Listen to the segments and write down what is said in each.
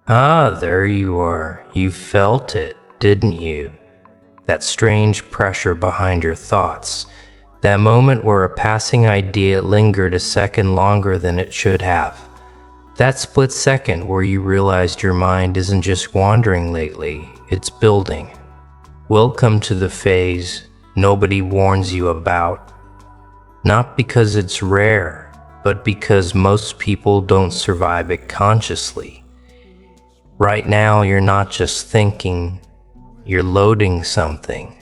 Ah, there you are. You felt it, didn't you? That strange pressure behind your thoughts. That moment where a passing idea lingered a second longer than it should have. That split second where you realized your mind isn't just wandering lately, it's building. Welcome to the phase nobody warns you about. Not because it's rare, but because most people don't survive it consciously. Right now, you're not just thinking, you're loading something.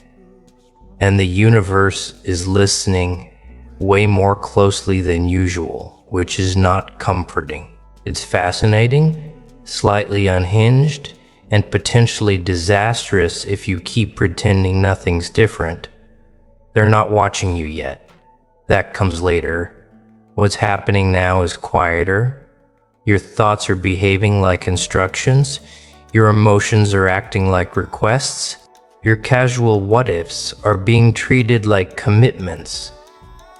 And the universe is listening way more closely than usual, which is not comforting. It's fascinating, slightly unhinged, and potentially disastrous if you keep pretending nothing's different. They're not watching you yet. That comes later. What's happening now is quieter. Your thoughts are behaving like instructions. Your emotions are acting like requests. Your casual what-ifs are being treated like commitments.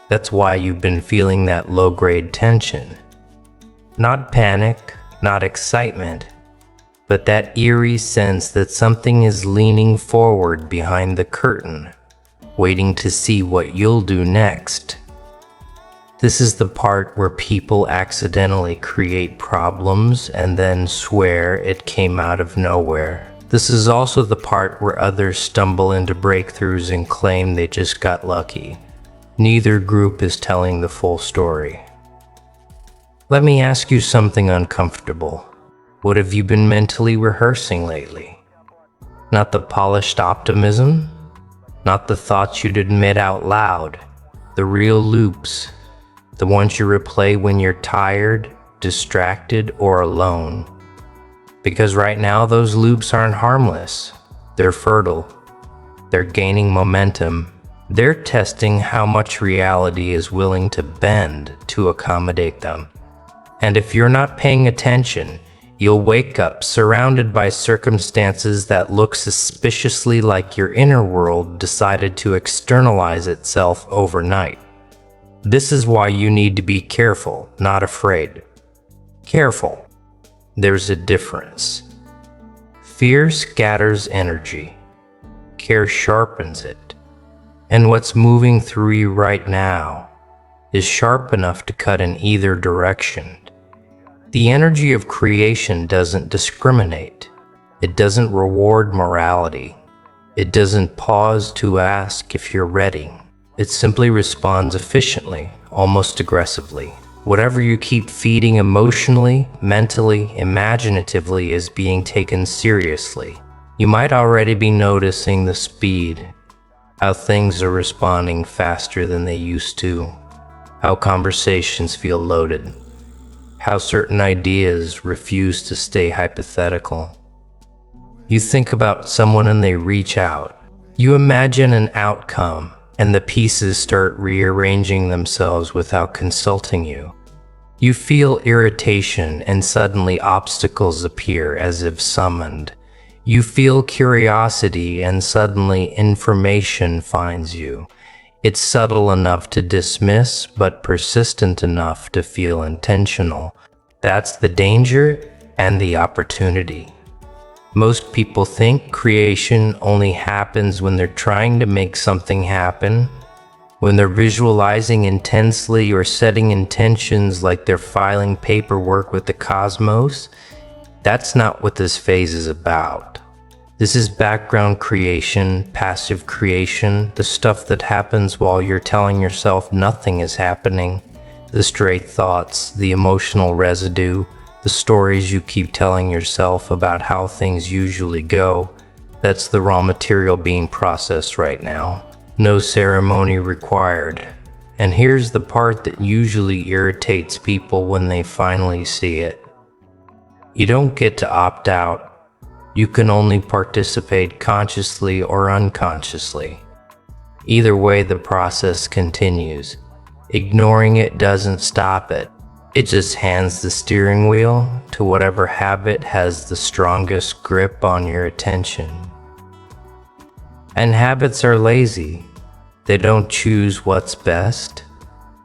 That's why you've been feeling that low-grade tension. Not panic, not excitement, but that eerie sense that something is leaning forward behind the curtain, waiting to see what you'll do next. This is the part where people accidentally create problems and then swear it came out of nowhere. This is also the part where others stumble into breakthroughs and claim they just got lucky. Neither group is telling the full story. Let me ask you something uncomfortable. What have you been mentally rehearsing lately? Not the polished optimism, not the thoughts you'd admit out loud, the real loops. The ones you replay when you're tired, distracted, or alone. Because right now those loops aren't harmless. They're fertile. They're gaining momentum. They're testing how much reality is willing to bend to accommodate them. And if you're not paying attention, you'll wake up surrounded by circumstances that look suspiciously like your inner world decided to externalize itself overnight. This is why you need to be careful, not afraid. Careful. There's a difference. Fear scatters energy. Care sharpens it. And what's moving through you right now is sharp enough to cut in either direction. The energy of creation doesn't discriminate. It doesn't reward morality. It doesn't pause to ask if you're ready. It simply responds efficiently, almost aggressively. Whatever you keep feeding emotionally, mentally, imaginatively is being taken seriously. You might already be noticing the speed, how things are responding faster than they used to, how conversations feel loaded, how certain ideas refuse to stay hypothetical. You think about someone and they reach out. You imagine an outcome, and the pieces start rearranging themselves without consulting you. You feel irritation and suddenly obstacles appear as if summoned. You feel curiosity and suddenly information finds you. It's subtle enough to dismiss, but persistent enough to feel intentional. That's the danger and the opportunity. Most people think creation only happens when they're trying to make something happen, when they're visualizing intensely or setting intentions like they're filing paperwork with the cosmos. That's not what this phase is about. This is background creation, passive creation, the stuff that happens while you're telling yourself nothing is happening, the stray thoughts, the emotional residue, the stories you keep telling yourself about how things usually go. That's the raw material being processed right now. No ceremony required. And here's the part that usually irritates people when they finally see it. You don't get to opt out. You can only participate consciously or unconsciously. Either way, the process continues. Ignoring it doesn't stop it. It just hands the steering wheel to whatever habit has the strongest grip on your attention. And habits are lazy. They don't choose what's best.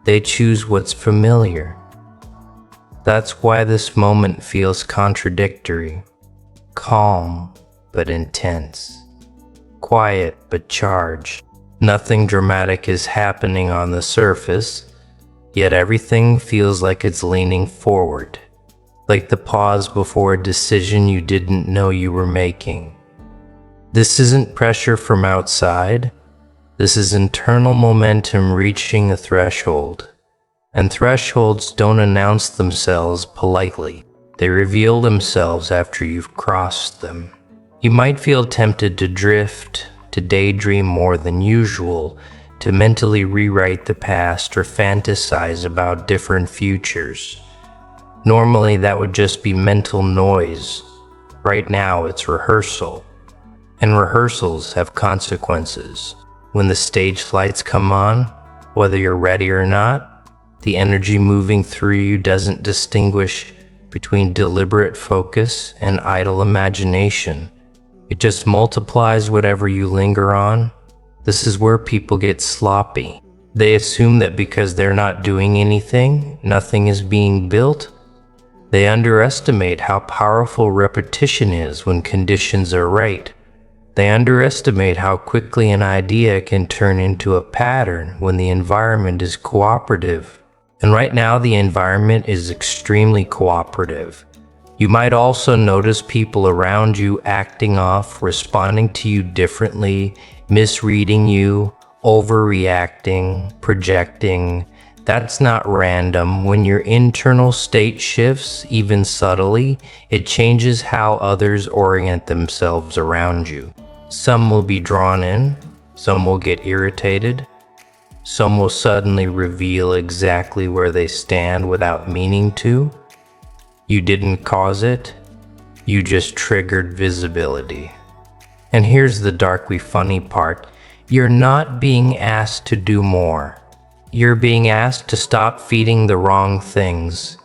They choose what's familiar. That's why this moment feels contradictory. Calm, but intense. Quiet, but charged. Nothing dramatic is happening on the surface, yet everything feels like it's leaning forward. Like the pause before a decision you didn't know you were making. This isn't pressure from outside. This is internal momentum reaching a threshold. And thresholds don't announce themselves politely. They reveal themselves after you've crossed them. You might feel tempted to drift, to daydream more than usual, to mentally rewrite the past or fantasize about different futures. Normally that would just be mental noise. Right now it's rehearsal. And rehearsals have consequences. When the stage lights come on, whether you're ready or not, the energy moving through you doesn't distinguish between deliberate focus and idle imagination. It just multiplies whatever you linger on. This is where people get sloppy. They assume that because they're not doing anything, nothing is being built. They underestimate how powerful repetition is when conditions are right. They underestimate how quickly an idea can turn into a pattern when the environment is cooperative. And right now the environment is extremely cooperative. You might also notice people around you acting off, responding to you differently, misreading you, overreacting, projecting. That's not random. When your internal state shifts, even subtly, it changes how others orient themselves around you. Some will be drawn in, some will get irritated, some will suddenly reveal exactly where they stand without meaning to. You didn't cause it, you just triggered visibility. And here's the darkly funny part. You're not being asked to do more. You're being asked to stop feeding the wrong things,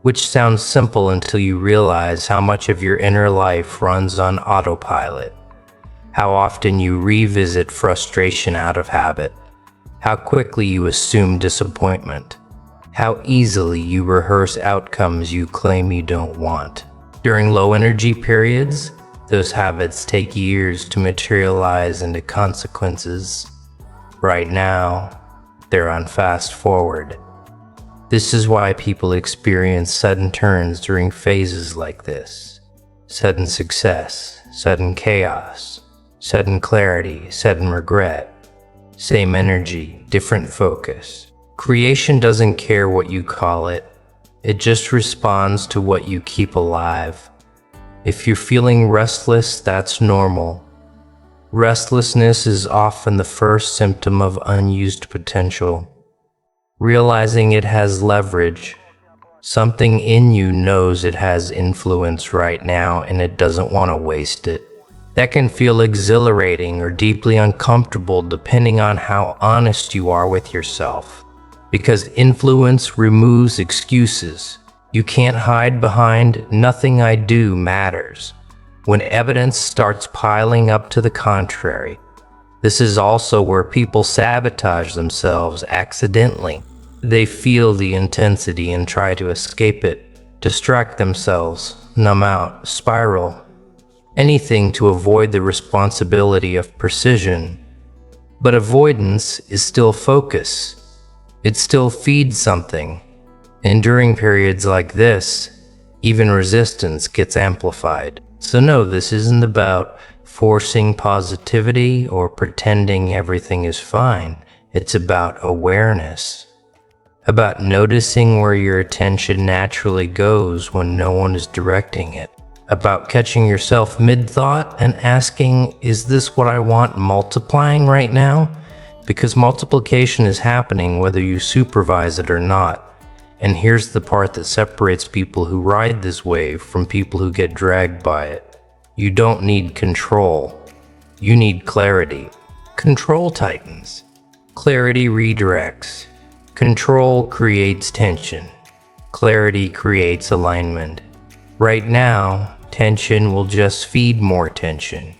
which sounds simple until you realize how much of your inner life runs on autopilot. How often you revisit frustration out of habit. How quickly you assume disappointment. How easily you rehearse outcomes you claim you don't want. During low energy periods, those habits take years to materialize into consequences. Right now, they're on fast forward. This is why people experience sudden turns during phases like this. Sudden success, sudden chaos, sudden clarity, sudden regret. Same energy, different focus. Creation doesn't care what you call it. It just responds to what you keep alive. If you're feeling restless, that's normal. Restlessness is often the first symptom of unused potential. Realizing it has leverage. Something in you knows it has influence right now and it doesn't want to waste it. That can feel exhilarating or deeply uncomfortable depending on how honest you are with yourself. Because influence removes excuses. You can't hide behind "nothing I do matters" when evidence starts piling up to the contrary. This is also where people sabotage themselves accidentally. They feel the intensity and try to escape it, distract themselves, numb out, spiral. Anything to avoid the responsibility of precision. But avoidance is still focus. It still feeds something. And during periods like this, even resistance gets amplified. So no, this isn't about forcing positivity or pretending everything is fine. It's about awareness. About noticing where your attention naturally goes when no one is directing it. About catching yourself mid-thought and asking, is this what I want multiplying right now? Because multiplication is happening whether you supervise it or not. And here's the part that separates people who ride this wave from people who get dragged by it. You don't need control. You need clarity. Control tightens. Clarity redirects. Control creates tension. Clarity creates alignment. Right now, tension will just feed more tension.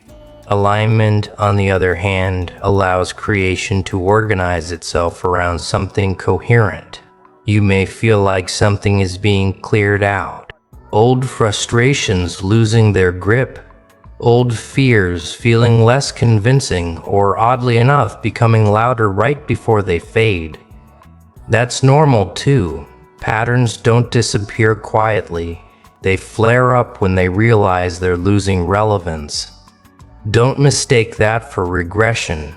Alignment, on the other hand, allows creation to organize itself around something coherent. You may feel like something is being cleared out. Old frustrations losing their grip. Old fears feeling less convincing, or oddly enough, becoming louder right before they fade. That's normal too. Patterns don't disappear quietly. They flare up when they realize they're losing relevance. Don't mistake that for regression.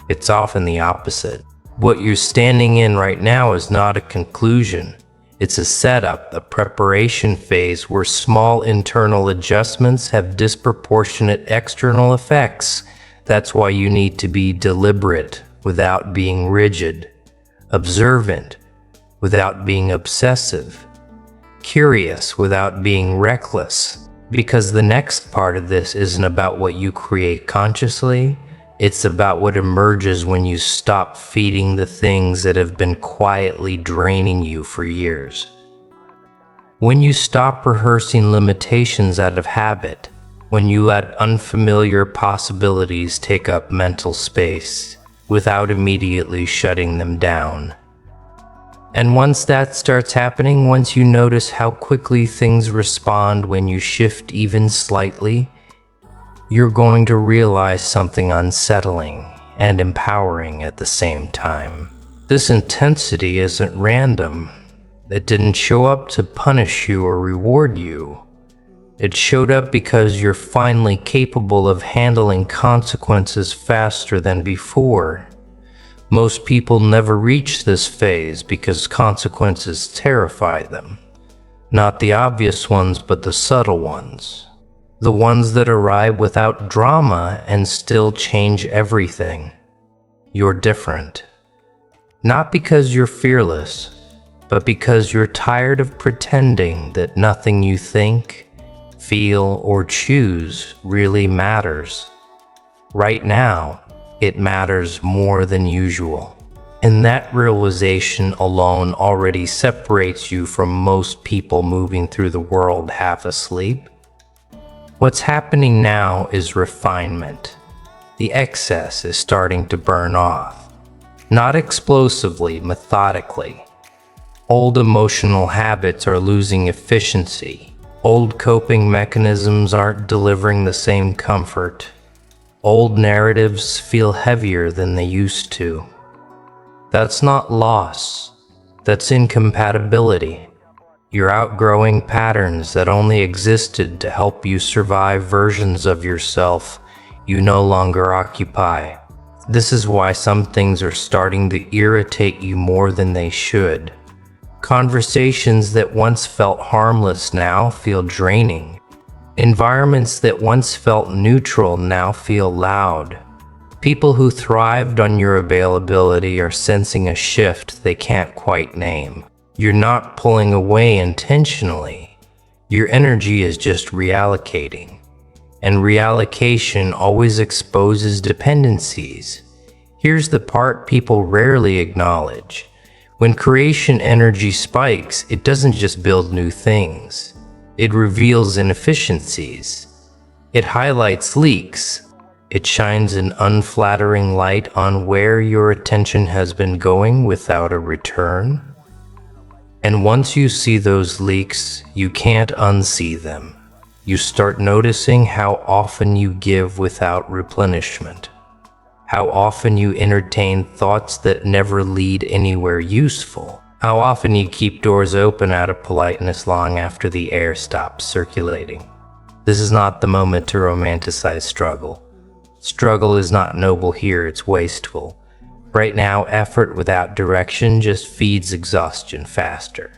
It's often the opposite. What you're standing in right now is not a conclusion. It's a setup, a preparation phase where small internal adjustments have disproportionate external effects. That's why you need to be deliberate without being rigid, observant without being obsessive, curious without being reckless. Because the next part of this isn't about what you create consciously, it's about what emerges when you stop feeding the things that have been quietly draining you for years. When you stop rehearsing limitations out of habit, when you let unfamiliar possibilities take up mental space without immediately shutting them down. And once that starts happening, once you notice how quickly things respond when you shift even slightly, you're going to realize something unsettling and empowering at the same time. This intensity isn't random. It didn't show up to punish you or reward you. It showed up because you're finally capable of handling consequences faster than before. Most people never reach this phase because consequences terrify them. Not the obvious ones, but the subtle ones. The ones that arrive without drama and still change everything. You're different. Not because you're fearless, but because you're tired of pretending that nothing you think, feel, or choose really matters. Right now, it matters more than usual. And that realization alone already separates you from most people moving through the world half asleep. What's happening now is refinement. The excess is starting to burn off. Not explosively, methodically. Old emotional habits are losing efficiency. Old coping mechanisms aren't delivering the same comfort. Old narratives feel heavier than they used to. That's not loss. That's incompatibility. You're outgrowing patterns that only existed to help you survive versions of yourself you no longer occupy. This is why some things are starting to irritate you more than they should. Conversations that once felt harmless now feel draining. Environments that once felt neutral now feel loud. People who thrived on your availability are sensing a shift they can't quite name. You're not pulling away intentionally. Your energy is just reallocating. And reallocation always exposes dependencies. Here's the part people rarely acknowledge. When creation energy spikes, it doesn't just build new things. It reveals inefficiencies. It highlights leaks. It shines an unflattering light on where your attention has been going without a return. And once you see those leaks, you can't unsee them. You start noticing how often you give without replenishment. How often you entertain thoughts that never lead anywhere useful. How often you keep doors open out of politeness long after the air stops circulating. This is not the moment to romanticize struggle. Struggle is not noble here, it's wasteful. Right now, effort without direction just feeds exhaustion faster.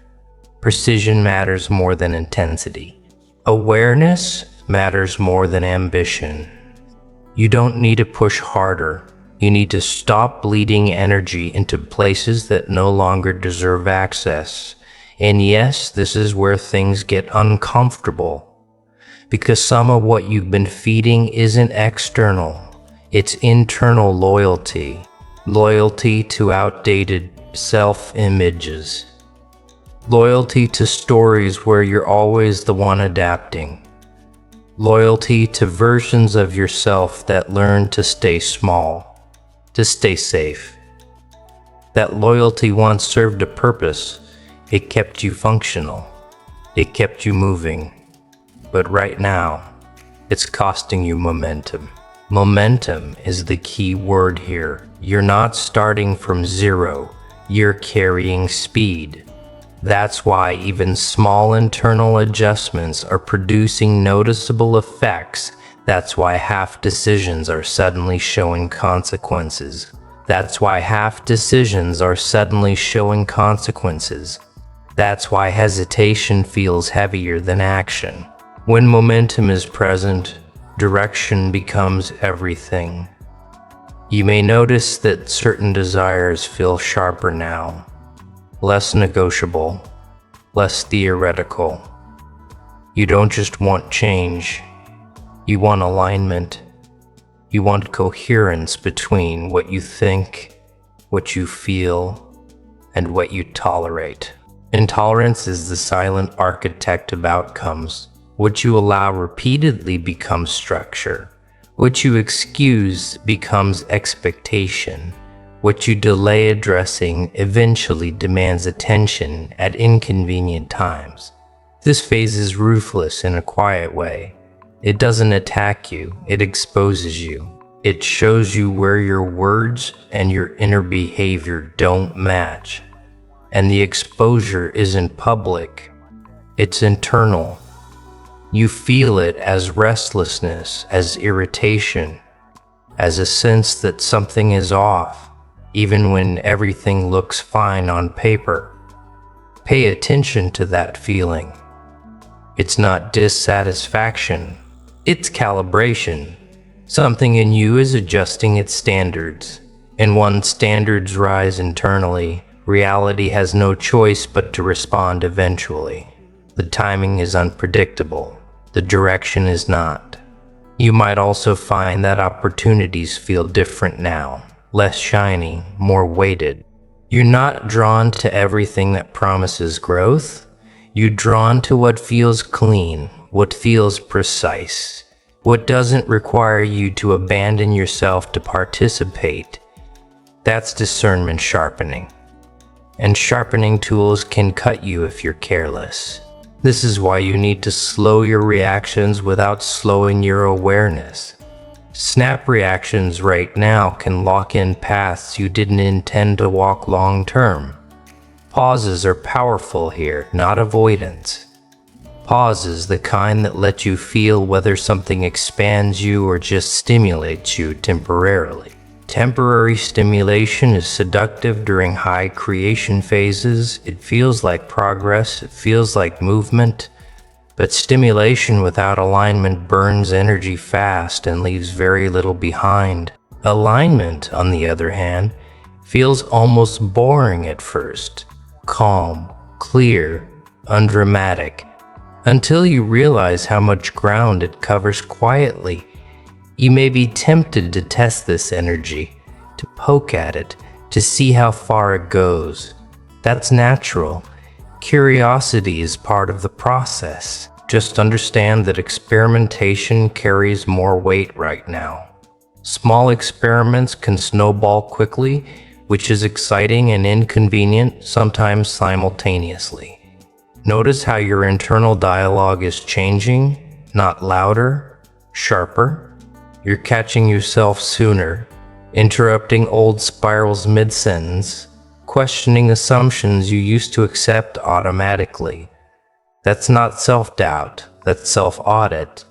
Precision matters more than intensity. Awareness matters more than ambition. You don't need to push harder. You need to stop bleeding energy into places that no longer deserve access. And yes, this is where things get uncomfortable. Because some of what you've been feeding isn't external. It's internal loyalty. Loyalty to outdated self-images. Loyalty to stories where you're always the one adapting. Loyalty to versions of yourself that learn to stay small, to stay safe. That loyalty once served a purpose. It kept you functional. It kept you moving. But right now, it's costing you momentum. Momentum is the key word here. You're not starting from zero. You're carrying speed. That's why even small internal adjustments are producing noticeable effects. That's why half decisions are suddenly showing consequences. That's why half decisions are suddenly showing consequences. That's why hesitation feels heavier than action. When momentum is present, direction becomes everything. You may notice that certain desires feel sharper now, less negotiable, less theoretical. You don't just want change, you want alignment. You want coherence between what you think, what you feel, and what you tolerate. Intolerance is the silent architect of outcomes. What you allow repeatedly becomes structure. What you excuse becomes expectation. What you delay addressing eventually demands attention at inconvenient times. This phase is ruthless in a quiet way. It doesn't attack you, it exposes you. It shows you where your words and your inner behavior don't match. And the exposure isn't public, it's internal. You feel it as restlessness, as irritation, as a sense that something is off, even when everything looks fine on paper. Pay attention to that feeling. It's not dissatisfaction, it's calibration. Something in you is adjusting its standards. And when standards rise internally, reality has no choice but to respond eventually. The timing is unpredictable. The direction is not. You might also find that opportunities feel different now, less shiny, more weighted. You're not drawn to everything that promises growth. You're drawn to what feels clean, what feels precise, what doesn't require you to abandon yourself to participate. That's discernment sharpening. And sharpening tools can cut you if you're careless. This is why you need to slow your reactions without slowing your awareness. Snap reactions right now can lock in paths you didn't intend to walk long term. Pauses are powerful here, not avoidance. Pauses, the kind that let you feel whether something expands you or just stimulates you temporarily. Temporary stimulation is seductive during high creation phases. It feels like progress, it feels like movement. But stimulation without alignment burns energy fast and leaves very little behind. Alignment, on the other hand, feels almost boring at first. Calm, clear, undramatic, until you realize how much ground it covers quietly. You may be tempted to test this energy, to poke at it, to see how far it goes. That's natural. Curiosity is part of the process. Just understand that experimentation carries more weight right now. Small experiments can snowball quickly, which is exciting and inconvenient, sometimes simultaneously. Notice how your internal dialogue is changing, not louder, sharper. You're catching yourself sooner, interrupting old spirals mid-sentence, questioning assumptions you used to accept automatically. That's not self-doubt, that's self-audit.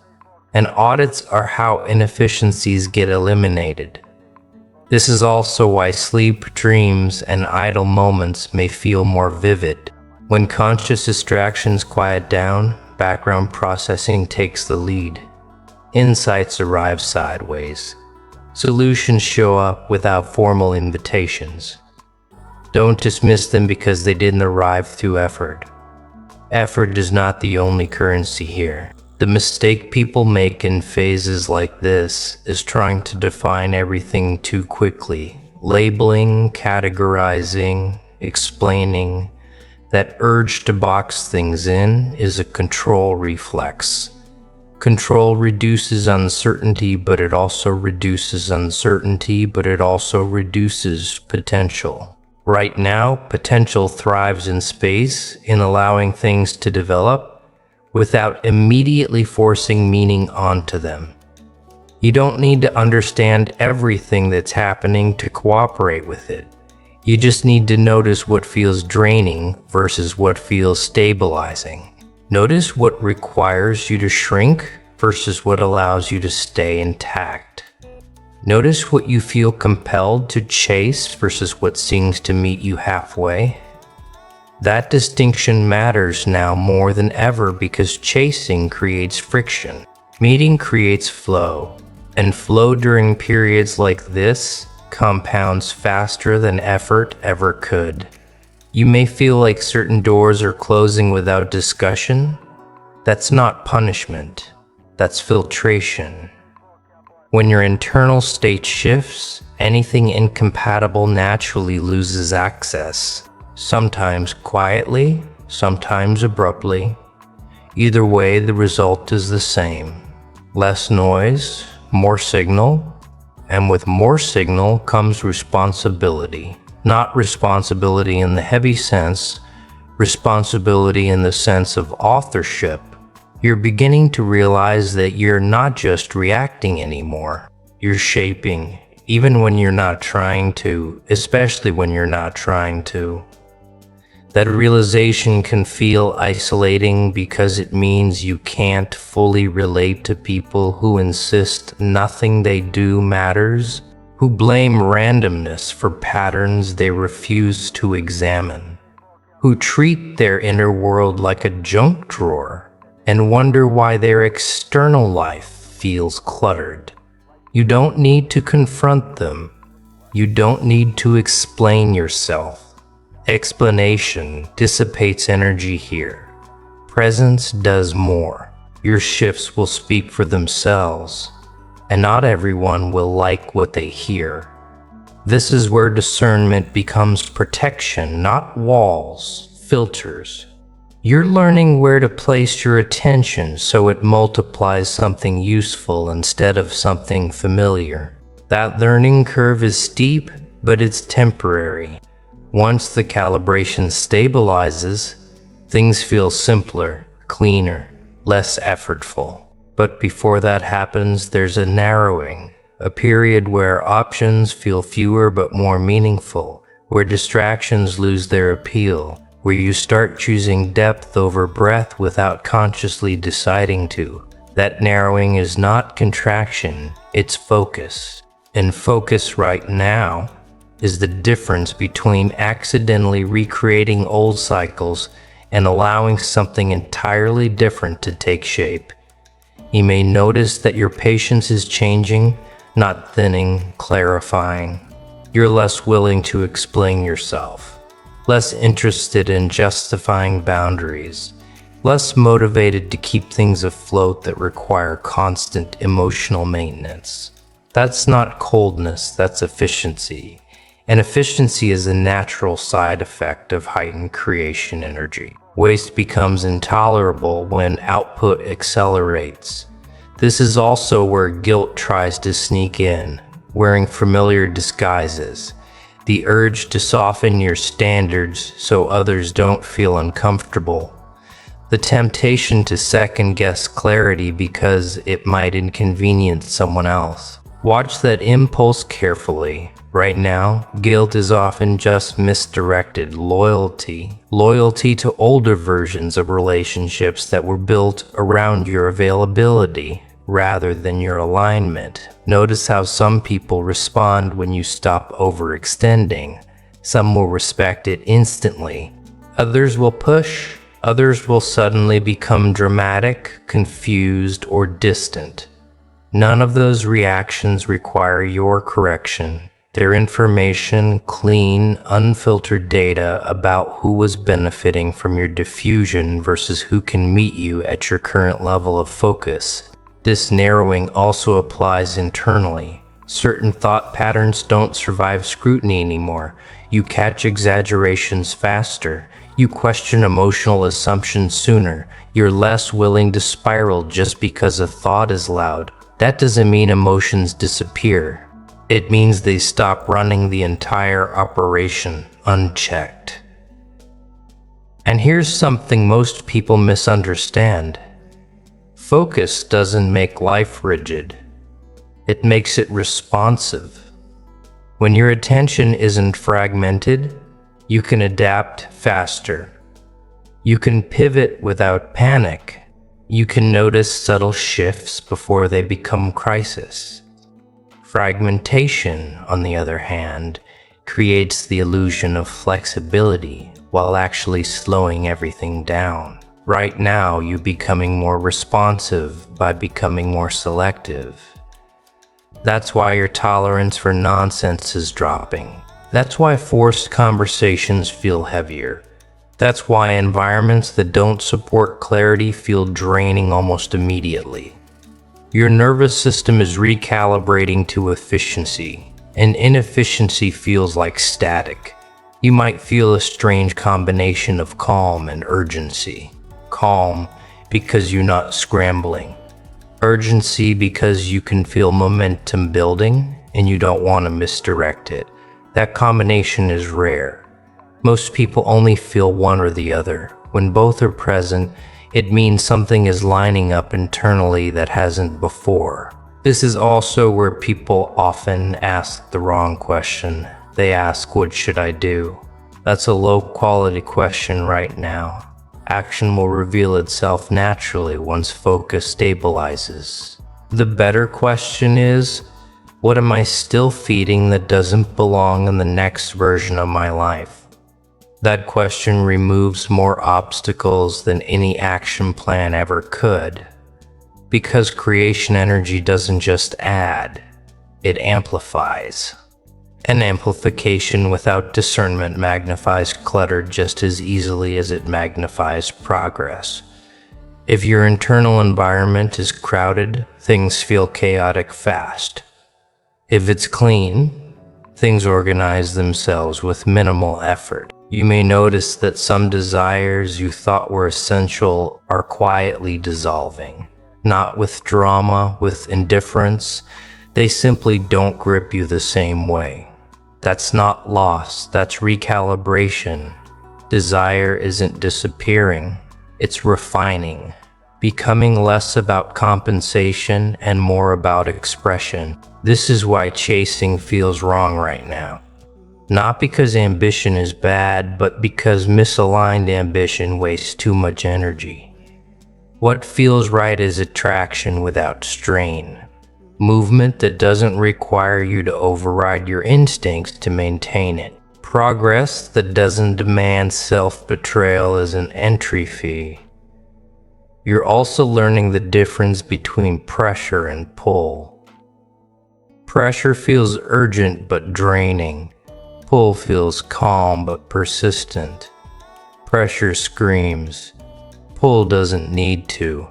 And audits are how inefficiencies get eliminated. This is also why sleep, dreams, and idle moments may feel more vivid. When conscious distractions quiet down, background processing takes the lead. Insights arrive sideways. Solutions show up without formal invitations. Don't dismiss them because they didn't arrive through effort. Effort is not the only currency here. The mistake people make in phases like this is trying to define everything too quickly. Labeling, categorizing, explaining. That urge to box things in is a control reflex. Control reduces uncertainty, but it also reduces potential. Right now, potential thrives in space, in allowing things to develop without immediately forcing meaning onto them. You don't need to understand everything that's happening to cooperate with it. You just need to notice what feels draining versus what feels stabilizing. Notice what requires you to shrink versus what allows you to stay intact. Notice what you feel compelled to chase versus what seems to meet you halfway. That distinction matters now more than ever because chasing creates friction. Meeting creates flow, and flow during periods like this compounds faster than effort ever could. You may feel like certain doors are closing without discussion. That's not punishment, that's filtration. When your internal state shifts, anything incompatible naturally loses access, sometimes quietly, sometimes abruptly. Either way, the result is the same. Less noise, more signal, and with more signal comes responsibility. Not responsibility in the heavy sense, responsibility in the sense of authorship. You're beginning to realize that you're not just reacting anymore. You're shaping, even when you're not trying to, especially when you're not trying to. That realization can feel isolating because it means you can't fully relate to people who insist nothing they do matters, who blame randomness for patterns they refuse to examine, who treat their inner world like a junk drawer and wonder why their external life feels cluttered. You don't need to confront them. You don't need to explain yourself. Explanation dissipates energy here. Presence does more. Your shifts will speak for themselves, and not everyone will like what they hear. This is where discernment becomes protection, not walls, filters. You're learning where to place your attention so it multiplies something useful instead of something familiar. That learning curve is steep, but it's temporary. Once the calibration stabilizes, things feel simpler, cleaner, less effortful. But before that happens, there's a narrowing, a period where options feel fewer but more meaningful, where distractions lose their appeal, where you start choosing depth over breadth without consciously deciding to. That narrowing is not contraction, it's focus. And focus right now is the difference between accidentally recreating old cycles and allowing something entirely different to take shape. You may notice that your patience is changing, not thinning, clarifying. You're less willing to explain yourself, less interested in justifying boundaries, less motivated to keep things afloat that require constant emotional maintenance. That's not coldness, that's efficiency. And efficiency is a natural side effect of heightened creation energy. Waste becomes intolerable when output accelerates. This is also where guilt tries to sneak in, wearing familiar disguises. The urge to soften your standards so others don't feel uncomfortable. The temptation to second-guess clarity because it might inconvenience someone else. Watch that impulse carefully. Right now, guilt is often just misdirected loyalty. Loyalty to older versions of relationships that were built around your availability rather than your alignment. Notice how some people respond when you stop overextending. Some will respect it instantly. Others will push. Others will suddenly become dramatic, confused, or distant. None of those reactions require your correction. They're information, clean, unfiltered data about who was benefiting from your diffusion versus who can meet you at your current level of focus. This narrowing also applies internally. Certain thought patterns don't survive scrutiny anymore. You catch exaggerations faster. You question emotional assumptions sooner. You're less willing to spiral just because a thought is loud. That doesn't mean emotions disappear. It means they stop running the entire operation unchecked. And here's something most people misunderstand. Focus doesn't make life rigid. It makes it responsive. When your attention isn't fragmented, you can adapt faster. You can pivot without panic. You can notice subtle shifts before they become crisis. Fragmentation, on the other hand, creates the illusion of flexibility while actually slowing everything down. Right now, you're becoming more responsive by becoming more selective. That's why your tolerance for nonsense is dropping. That's why forced conversations feel heavier. That's why environments that don't support clarity feel draining almost immediately. Your nervous system is recalibrating to efficiency, and inefficiency feels like static. You might feel a strange combination of calm and urgency. Calm because you're not scrambling. Urgency because you can feel momentum building and you don't want to misdirect it. That combination is rare. Most people only feel one or the other. When both are present, it means something is lining up internally that hasn't before. This is also where people often ask the wrong question. They ask, "What should I do?" That's a low-quality question right now. Action will reveal itself naturally once focus stabilizes. The better question is, what am I still feeding that doesn't belong in the next version of my life? That question removes more obstacles than any action plan ever could. Because creation energy doesn't just add, it amplifies. And amplification without discernment magnifies clutter just as easily as it magnifies progress. If your internal environment is crowded, things feel chaotic fast. If it's clean, things organize themselves with minimal effort. You may notice that some desires you thought were essential are quietly dissolving. Not with drama, with indifference. They simply don't grip you the same way. That's not loss, that's recalibration. Desire isn't disappearing, it's refining, becoming less about compensation and more about expression. This is why chasing feels wrong right now. Not because ambition is bad, but because misaligned ambition wastes too much energy. What feels right is attraction without strain. Movement that doesn't require you to override your instincts to maintain it. Progress that doesn't demand self-betrayal as an entry fee. You're also learning the difference between pressure and pull. Pressure feels urgent but draining. Pull feels calm but persistent. Pressure screams. Pull doesn't need to.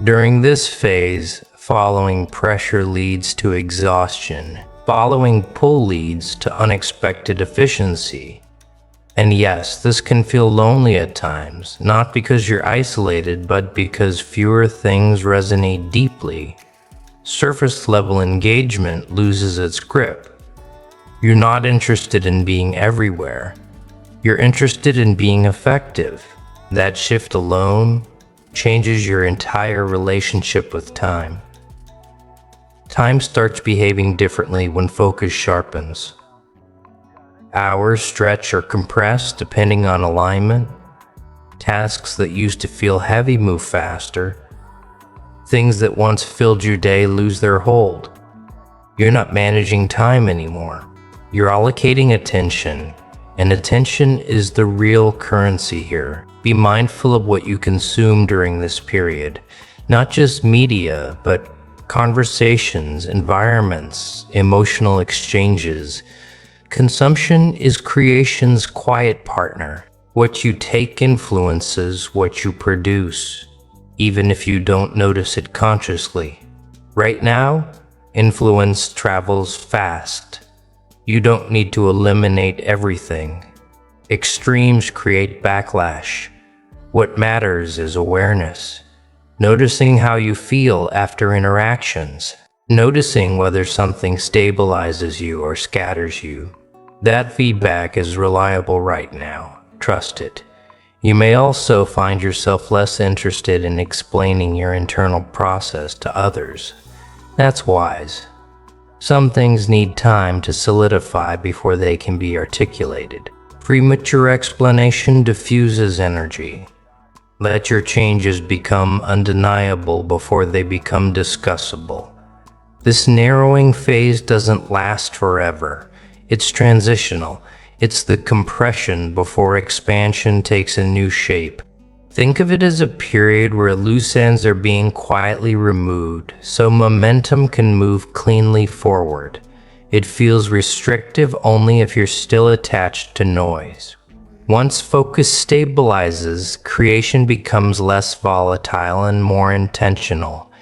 During this phase, following pressure leads to exhaustion. Following pull leads to unexpected efficiency. And yes, this can feel lonely at times, not because you're isolated, but because fewer things resonate deeply. Surface-level engagement loses its grip. You're not interested in being everywhere. You're interested in being effective. That shift alone changes your entire relationship with time. Time starts behaving differently when focus sharpens. Hours stretch or compress depending on alignment. Tasks that used to feel heavy move faster. Things that once filled your day lose their hold. You're not managing time anymore. You're allocating attention, and attention is the real currency here. Be mindful of what you consume during this period, not just media, but conversations, environments, emotional exchanges. Consumption is creation's quiet partner. What you take influences what you produce, even if you don't notice it consciously. Right now, influence travels fast. You don't need to eliminate everything. Extremes create backlash. What matters is awareness. Noticing how you feel after interactions. Noticing whether something stabilizes you or scatters you. That feedback is reliable right now. Trust it. You may also find yourself less interested in explaining your internal process to others. That's wise. Some things need time to solidify before they can be articulated. Premature explanation diffuses energy. Let your changes become undeniable before they become discussable. This narrowing phase doesn't last forever. It's transitional. It's the compression before expansion takes a new shape. Think of it as a period where loose ends are being quietly removed so momentum can move cleanly forward. It feels restrictive only if you're still attached to noise. Once focus stabilizes, creation becomes less volatile and more intentional.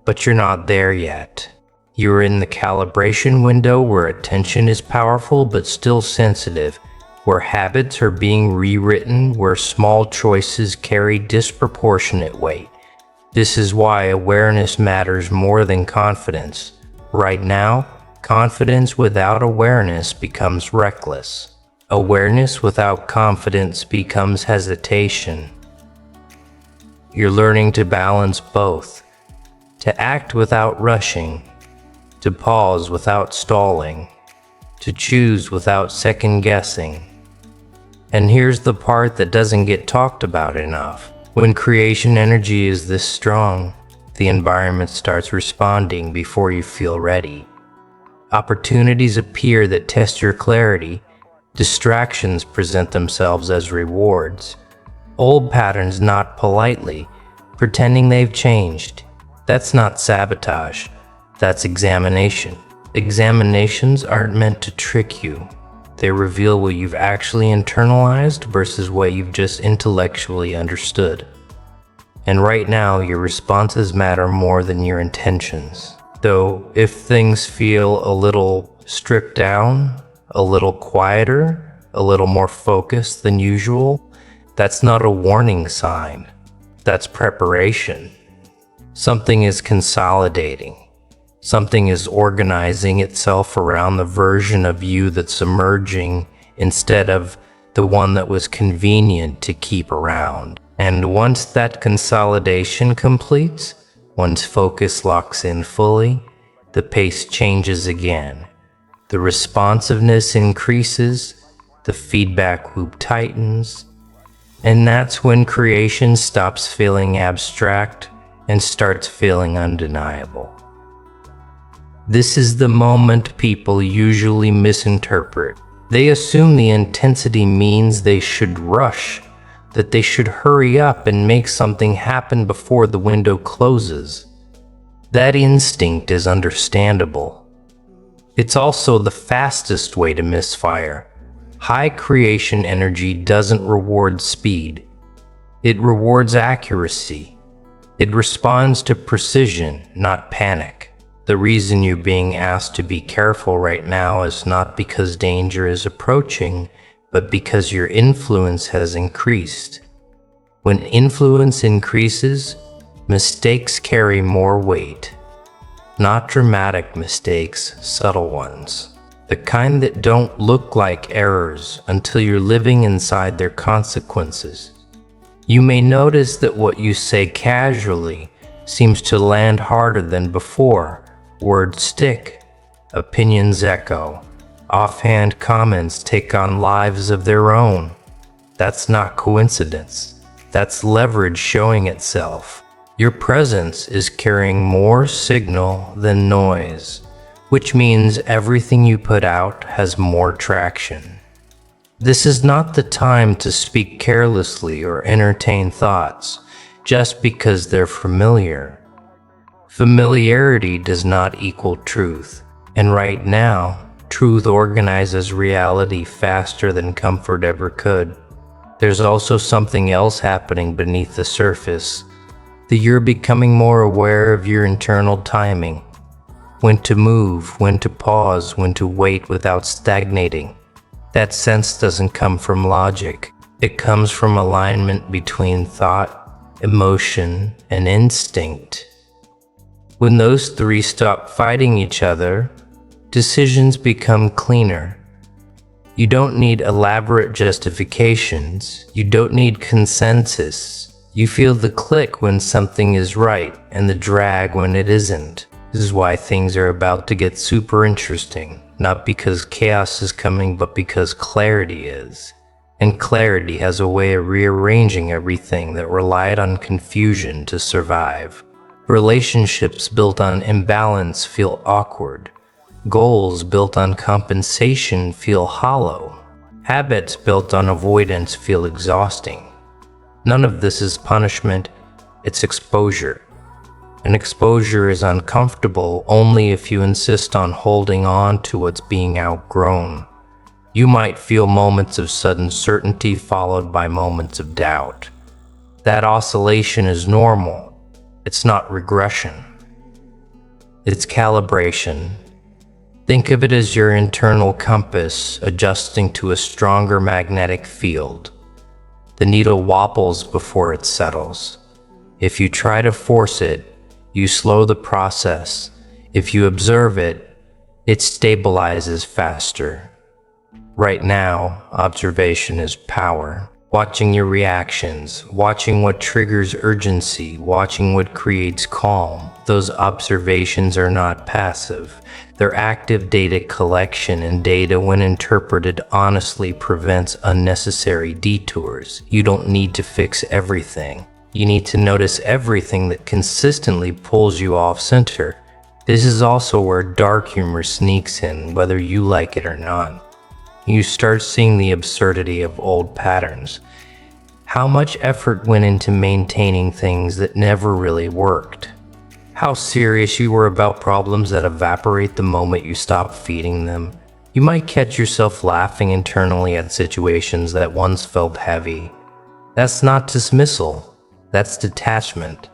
But you're not there yet. You're in the calibration window where attention is powerful but still sensitive, where habits are being rewritten, where small choices carry disproportionate weight. This is why awareness matters more than confidence. Right now, confidence without awareness becomes reckless. Awareness without confidence becomes hesitation. You're learning to balance both, to act without rushing, to pause without stalling, to choose without second-guessing. And here's the part that doesn't get talked about enough. When creation energy is this strong, the environment starts responding before you feel ready. Opportunities appear that test your clarity. Distractions present themselves as rewards. Old patterns nod politely, pretending they've changed. That's not sabotage. That's examination. Examinations aren't meant to trick you. They reveal what you've actually internalized versus what you've just intellectually understood. And right now, your responses matter more than your intentions. Though, if things feel a little stripped down, a little quieter, a little more focused than usual, that's not a warning sign. That's preparation. Something is consolidating. Something is organizing itself around the version of you that's emerging instead of the one that was convenient to keep around. And once that consolidation completes, once focus locks in fully, the pace changes again. The responsiveness increases, the feedback loop tightens, and that's when creation stops feeling abstract and starts feeling undeniable. This is the moment people usually misinterpret. They assume the intensity means they should rush, that they should hurry up and make something happen before the window closes. That instinct is understandable. It's also the fastest way to misfire. High creation energy doesn't reward speed. It rewards accuracy. It responds to precision, not panic. The reason you're being asked to be careful right now is not because danger is approaching, but because your influence has increased. When influence increases, mistakes carry more weight. Not dramatic mistakes, subtle ones. The kind that don't look like errors until you're living inside their consequences. You may notice that what you say casually seems to land harder than before. Words stick, opinions echo, offhand comments take on lives of their own. That's not coincidence. That's leverage showing itself. Your presence is carrying more signal than noise, which means everything you put out has more traction. This is not the time to speak carelessly or entertain thoughts just because they're familiar. Familiarity does not equal truth, and right now, truth organizes reality faster than comfort ever could. There's also something else happening beneath the surface. That you're becoming more aware of your internal timing. When to move, when to pause, when to wait without stagnating. That sense doesn't come from logic. It comes from alignment between thought, emotion, and instinct. When those three stop fighting each other, decisions become cleaner. You don't need elaborate justifications. You don't need consensus. You feel the click when something is right and the drag when it isn't. This is why things are about to get super interesting. Not because chaos is coming, but because clarity is. And clarity has a way of rearranging everything that relied on confusion to survive. Relationships built on imbalance feel awkward. Goals built on compensation feel hollow. Habits built on avoidance feel exhausting. None of this is punishment, it's exposure. And exposure is uncomfortable only if you insist on holding on to what's being outgrown. You might feel moments of sudden certainty followed by moments of doubt. That oscillation is normal. It's not regression. It's calibration. Think of it as your internal compass adjusting to a stronger magnetic field. The needle wobbles before it settles. If you try to force it, you slow the process. If you observe it, it stabilizes faster. Right now, observation is power. Watching your reactions, watching what triggers urgency, watching what creates calm. Those observations are not passive. They're active data collection, and data, when interpreted honestly, prevents unnecessary detours. You don't need to fix everything. You need to notice everything that consistently pulls you off center. This is also where dark humor sneaks in, whether you like it or not. You start seeing the absurdity of old patterns. How much effort went into maintaining things that never really worked. How serious you were about problems that evaporate the moment you stop feeding them. You might catch yourself laughing internally at situations that once felt heavy. That's not dismissal, that's detachment.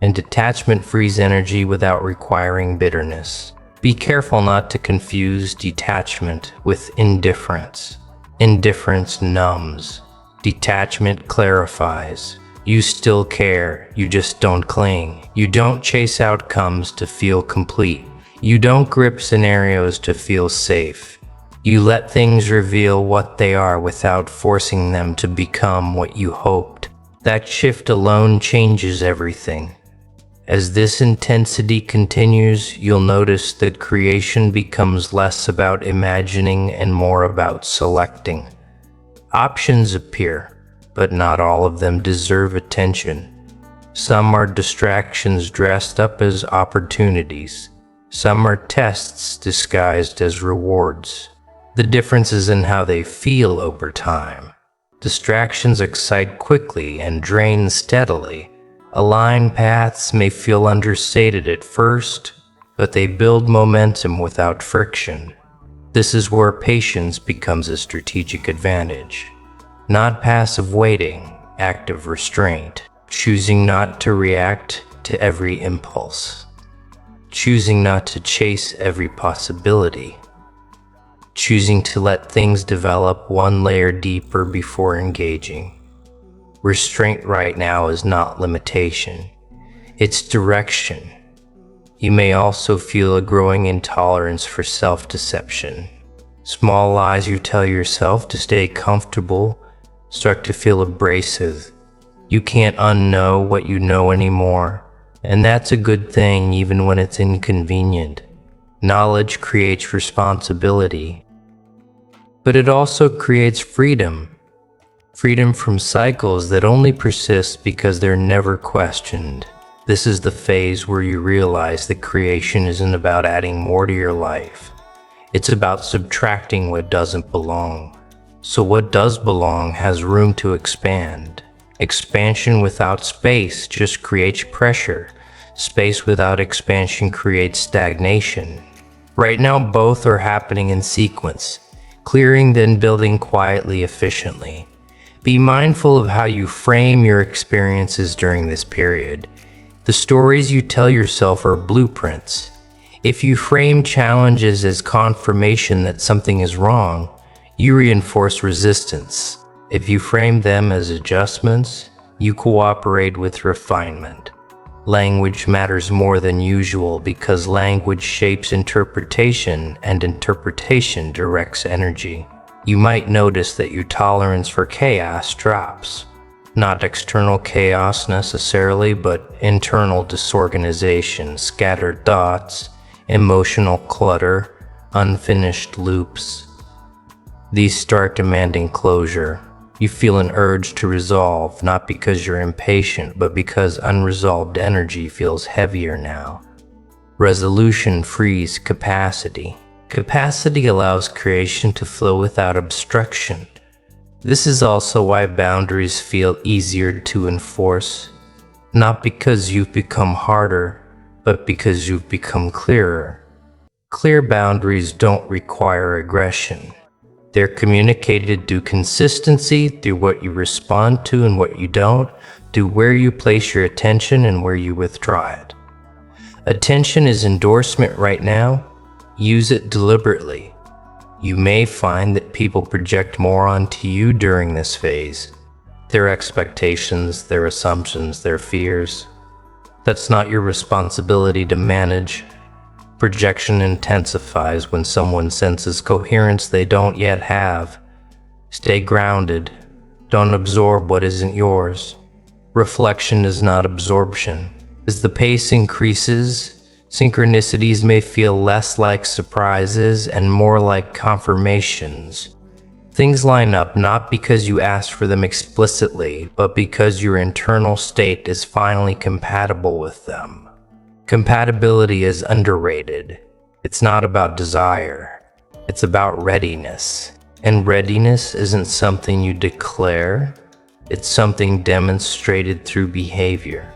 And detachment frees energy without requiring bitterness. Be careful not to confuse detachment with indifference. Indifference numbs. Detachment clarifies. You still care, you just don't cling. You don't chase outcomes to feel complete. You don't grip scenarios to feel safe. You let things reveal what they are without forcing them to become what you hoped. That shift alone changes everything. As this intensity continues, you'll notice that creation becomes less about imagining and more about selecting. Options appear, but not all of them deserve attention. Some are distractions dressed up as opportunities. Some are tests disguised as rewards. The difference is in how they feel over time. Distractions excite quickly and drain steadily. Aligned paths may feel understated at first, but they build momentum without friction. This is where patience becomes a strategic advantage. Not passive waiting, active restraint. Choosing not to react to every impulse. Choosing not to chase every possibility. Choosing to let things develop one layer deeper before engaging. Restraint right now is not limitation, it's direction. You may also feel a growing intolerance for self-deception. Small lies you tell yourself to stay comfortable start to feel abrasive. You can't unknow what you know anymore, and that's a good thing even when it's inconvenient. Knowledge creates responsibility, but it also creates freedom. Freedom from cycles that only persist because they're never questioned. This is the phase where you realize that creation isn't about adding more to your life. It's about subtracting what doesn't belong. So what does belong has room to expand. Expansion without space just creates pressure. Space without expansion creates stagnation. Right now, both are happening in sequence, clearing then building quietly, efficiently. Be mindful of how you frame your experiences during this period. The stories you tell yourself are blueprints. If you frame challenges as confirmation that something is wrong, You reinforce resistance. If you frame them as adjustments, you cooperate with refinement. Language matters more than usual because language shapes interpretation and interpretation directs energy. You might notice that your tolerance for chaos drops. Not external chaos necessarily, but internal disorganization, scattered thoughts, emotional clutter, unfinished loops. These start demanding closure. You feel an urge to resolve, not because you're impatient, but because unresolved energy feels heavier now. Resolution frees capacity. Capacity allows creation to flow without obstruction. This is also why boundaries feel easier to enforce, not because you've become harder, but because you've become clearer. Clear boundaries don't require aggression. They're communicated through consistency, through what you respond to and what you don't, through where you place your attention and where you withdraw it. Attention is endorsement right now. Use it deliberately. You may find that people project more onto you during this phase. Their expectations, their assumptions, their fears. That's not your responsibility to manage. Projection intensifies when someone senses coherence they don't yet have. Stay grounded. Don't absorb what isn't yours. Reflection is not absorption. As the pace increases, synchronicities may feel less like surprises and more like confirmations. Things line up not because you asked for them explicitly, but because your internal state is finally compatible with them. Compatibility is underrated. It's not about desire. It's about readiness. And readiness isn't something you declare. It's something demonstrated through behavior.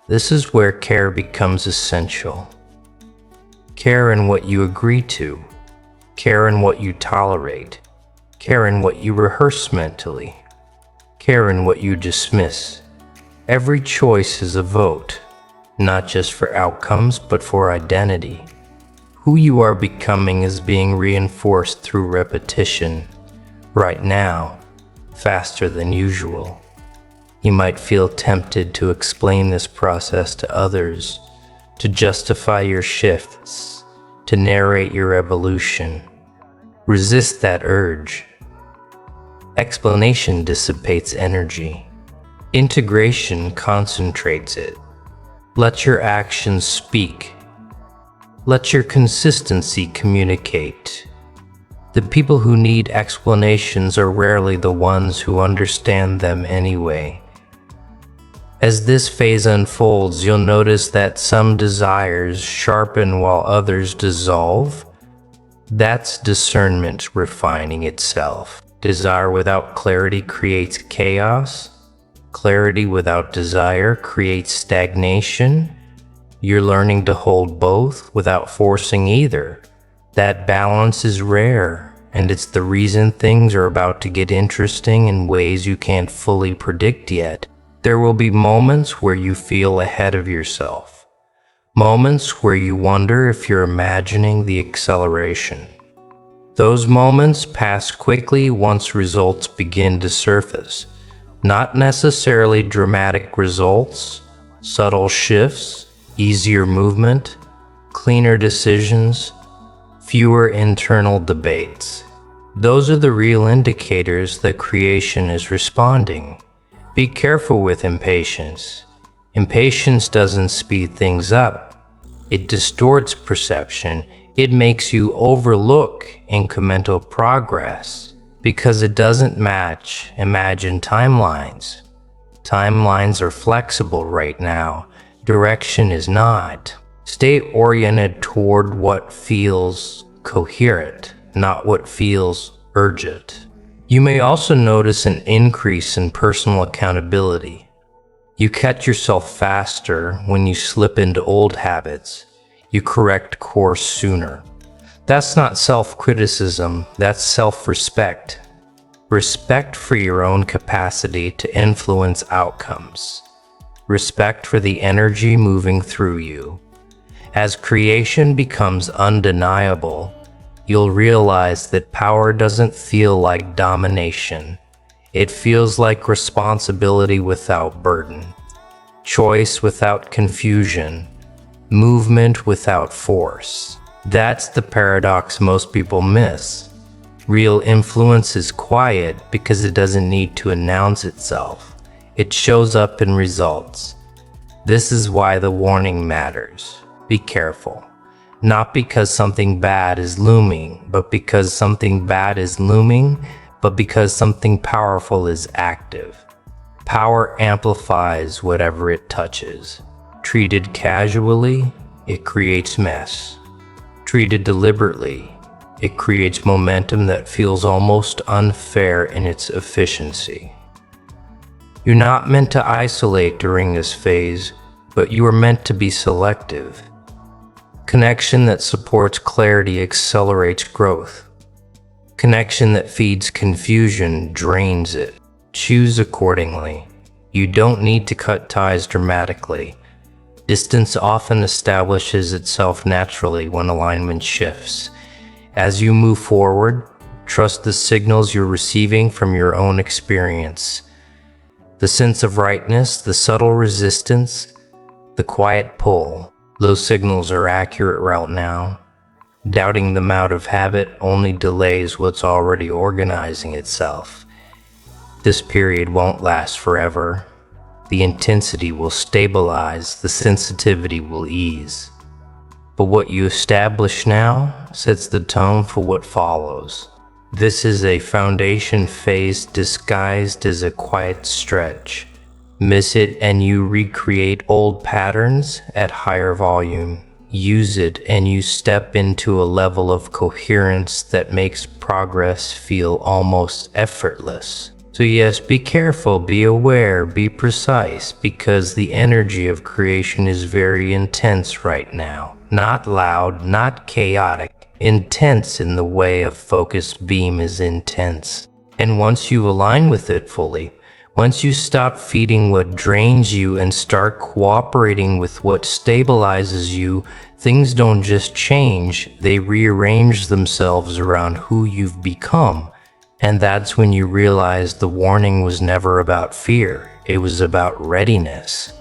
This is where care becomes essential. Care in what you agree to. Care in what you tolerate. Care in what you rehearse mentally. Care in what you dismiss. Every choice is a vote. Not just for outcomes, but for identity. Who you are becoming is being reinforced through repetition. Right now, faster than usual. You might feel tempted to explain this process to others, to justify your shifts, to narrate your evolution. Resist that urge. Explanation dissipates energy. Integration concentrates it. Let your actions speak. Let your consistency communicate. The people who need explanations are rarely the ones who understand them anyway. As this phase unfolds, you'll notice that some desires sharpen while others dissolve. That's discernment refining itself. Desire without clarity creates chaos. Clarity without desire creates stagnation. You're learning to hold both without forcing either. That balance is rare, and it's the reason things are about to get interesting in ways you can't fully predict yet. There will be moments where you feel ahead of yourself. Moments where you wonder if you're imagining the acceleration. Those moments pass quickly once results begin to surface. Not necessarily dramatic results, subtle shifts, easier movement, cleaner decisions, fewer internal debates. Those are the real indicators that creation is responding. Be careful with impatience. Impatience doesn't speed things up. It distorts perception. It makes you overlook incremental progress. Because it doesn't match imagined timelines. Timelines are flexible right now. Direction is not. Stay oriented toward what feels coherent, not what feels urgent. You may also notice an increase in personal accountability. You catch yourself faster when you slip into old habits. You correct course sooner. That's not self-criticism, that's self-respect. Respect for your own capacity to influence outcomes. Respect for the energy moving through you. As creation becomes undeniable, you'll realize that power doesn't feel like domination. It feels like responsibility without burden, choice without confusion, movement without force. That's the paradox most people miss. Real influence is quiet because it doesn't need to announce itself. It shows up in results. This is why the warning matters. Be careful. Not because something bad is looming, but because something bad is looming, but because something powerful is active. Power amplifies whatever it touches. Treated casually, it creates mess. Treated deliberately, it creates momentum that feels almost unfair in its efficiency. You're not meant to isolate during this phase, but you are meant to be selective. Connection that supports clarity accelerates growth. Connection that feeds confusion drains it. Choose accordingly. You don't need to cut ties dramatically. Distance often establishes itself naturally when alignment shifts. As you move forward, trust the signals you're receiving from your own experience. The sense of rightness, the subtle resistance, the quiet pull. Those signals are accurate right now. Doubting them out of habit only delays what's already organizing itself. This period won't last forever. The intensity will stabilize, the sensitivity will ease. But what you establish now sets the tone for what follows. This is a foundation phase disguised as a quiet stretch. Miss it and you recreate old patterns at higher volume. Use it and you step into a level of coherence that makes progress feel almost effortless. So yes, be careful, be aware, be precise, because the energy of creation is very intense right now. Not loud, not chaotic, intense in the way a focused beam is intense. And once you align with it fully, once you stop feeding what drains you and start cooperating with what stabilizes you, things don't just change, they rearrange themselves around who you've become. And that's when you realize the warning was never about fear, it was about readiness.